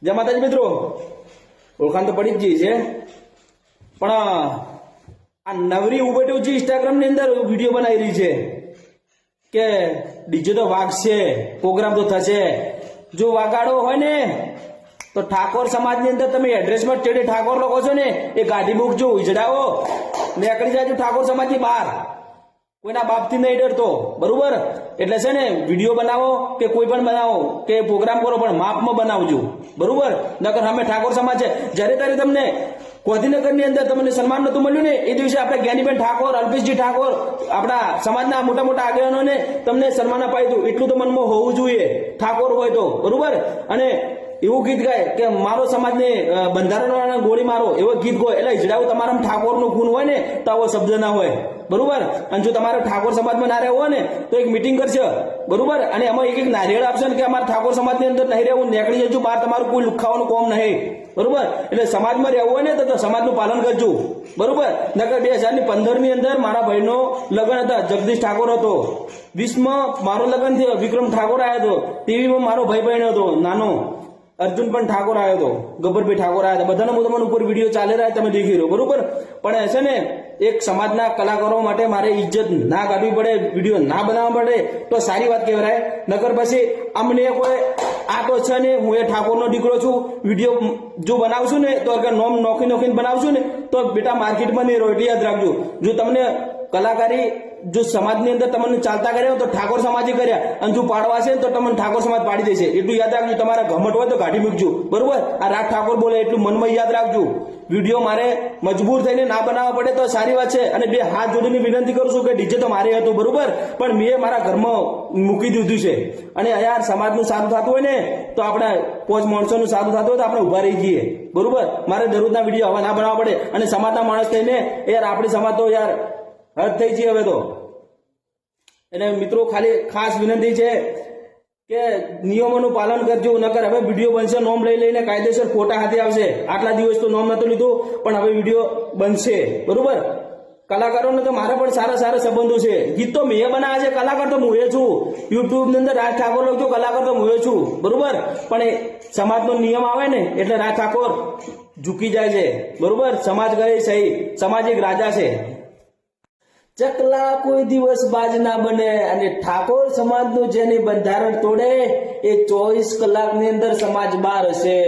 જય માતાજી મિત્રો, ઓળખાણ તો પડી જ ગઈ છે, પણ આ નવરી ઉબેટું જે ઇન્સ્ટાગ્રામ ની અંદર વિડીયો બનાવી રહી છે કે ડીજે તો વાગશે, પ્રોગ્રામ તો થશે. જો વાગાડો હોય ને તો ઠાકોર સમાજ ની અંદર તમે એડ્રેસમાં ચડે ઠાકોર લોકો છો ને એ ગાડી મૂકજો, ઉજડાવો, નીકળી જાજો ઠાકોર સમાજ ની બહાર. કોઈના બાપથી નહીં ડરતો, બરોબર? એટલે છે ને વિડીયો બનાવો કે કોઈ પણ બનાવો કે પ્રોગ્રામ કરો, પણ માપમાં બનાવજો, બરોબર? નકર અમે ઠાકોર સમાજ છે. જ્યારે ત્યારે તમને ગાંધીનગર ની અંદર તમને સન્માન નતું મળ્યું ને એ દિવસે આપણે જ્ઞાનીબેન ઠાકોર, અલ્પેશજી ઠાકોર, આપણા સમાજના મોટા મોટા આગેવાનોને તમને સન્માન અપાયું હતું. એટલું તો મનમાં હોવું જોઈએ ઠાકોર હોય તો, બરોબર? અને એવું ગીત ગાય કે મારો સમાજને બંધારણ ગોળી મારો, એવો ગીત ગોય. એટલે ઈજડાવું તમારા ઠાકોર નું ખૂન હોય ને તો આવો શબ્દ ના હોય, બરોબર? અને જો તમારે ઠાકોર સમાજમાં ના રહેવું હોય ને તો એક મિટિંગ કરશે, બરોબર? અને એમાં એક એક નારિયેળ આપશે ને કે અમારા ઠાકોર સમાજની અંદર નહીં રહેવું, નીકળી જજો બહાર, તમારું કોઈ લુખાવાનું કોમ નહીં, બરોબર? એટલે સમાજમાં રહેવું હોય ને તો સમાજનું પાલન કરજો, બરોબર? નકર 2015 ની અંદર મારા ભાઈનો લગ્ન હતા, જગદીશ ઠાકોર હતો. 20માં મારો લગ્ન થયો, વિક્રમ ઠાકોર આવ્યો હતો. ટીવીમાં મારો ભાઈ બહેન હતો નાનો, અર્જુન પણ ઠાકોર આવ્યો હતો, ગબ્બરભાઈ ઠાકોર આવ્યા હતા. બધાના મોઢામાં ઉપર વિડીયો ચાલી રહ્યા, તમે દેખી રહ્યો, બરોબર? પણ છે ને એક સમાજના કલાકારો માટે મારે ઇજ્જત ના કાઢવી પડે, વિડીયો ના બનાવવા પડે તો સારી વાત કહેવાય. નકર પછી અમને કોઈ આ તો છે ને હું એ ઠાકોરનો દીકરો છું, વિડીયો જો બનાવશું ને તો અગર નોમ નોખીને બનાવશું ને તો બેટા માર્કેટમાં નહીં રહો. એટલે યાદ રાખજો, જો તમને કલાકારી જો સમાજની અંદર તમને ચાલતા કર્યા તો ઠાકોર સમાજે કર્યા, અને જો પાડવા છે તો તમને ઠાકોર સમાજ પાડી દેશે. એટલું યાદ રાખજો. તમારા ઘમટ હોય તો કાઢી મૂકજો, બરોબર? આ રાજ ઠાકોર બોલે એટલું મનમાં યાદ રાખજો. વિડીયો મારે મજબૂર થઈને ના બનાવવા પડે તો સારી વાત છે. અને બે હાથ જોડીને વિનંતી કરું છું કે ડીજે તો મારે હતું, બરોબર? પણ મેં મારા ઘરમાં મૂકી દીધું છે. અને યાર સમાજનું સારું થતું હોય ને તો આપણે 5 માણસોનું સારું થતું હોય તો આપણે ઉભા રહી જઈએ, બરોબર? મારે દરરોજના વિડીયો હવે ના બનાવવા પડે. અને સમાજના માણસ થઈને યાર આપણી સમાજ તો યાર હદ થઈ છે હવે તો. એટલે મિત્રો ખાલી ખાસ વિનંતી છે કે નિયમોનું પાલન કરજો. નકર હવે વિડીયો બનશે, નોમ લઈ લઈને કાયદેસર ખોટા હાથે આવશે. આટલા દિવસ તો નોમ નતું લીધું, પણ હવે વિડીયો બનશે, બરોબર? કલાકારોને તો મારા પણ સારા સારા સંબંધો છે. ગીત તો મેં બનાવ્યા છે, કલાકાર તો હું છું. યુટ્યુબ ની અંદર રાજ ઠાકોર લખજો, કલાકાર તો હું છું, બરોબર? પણ એ સમાજનો નિયમ આવે ને એટલે રાજ ઠાકોર ઝૂકી જાય છે, બરોબર? સમાજ કહે સહી, સમાજ એક રાજા છે. ચકલા કોઈ દિવસ બાજ ના બને. અને ઠાકોર સમાજનું જેની બંધારણ તોડે એ 24 કલાકની અંદર સમાજ બહાર હશે.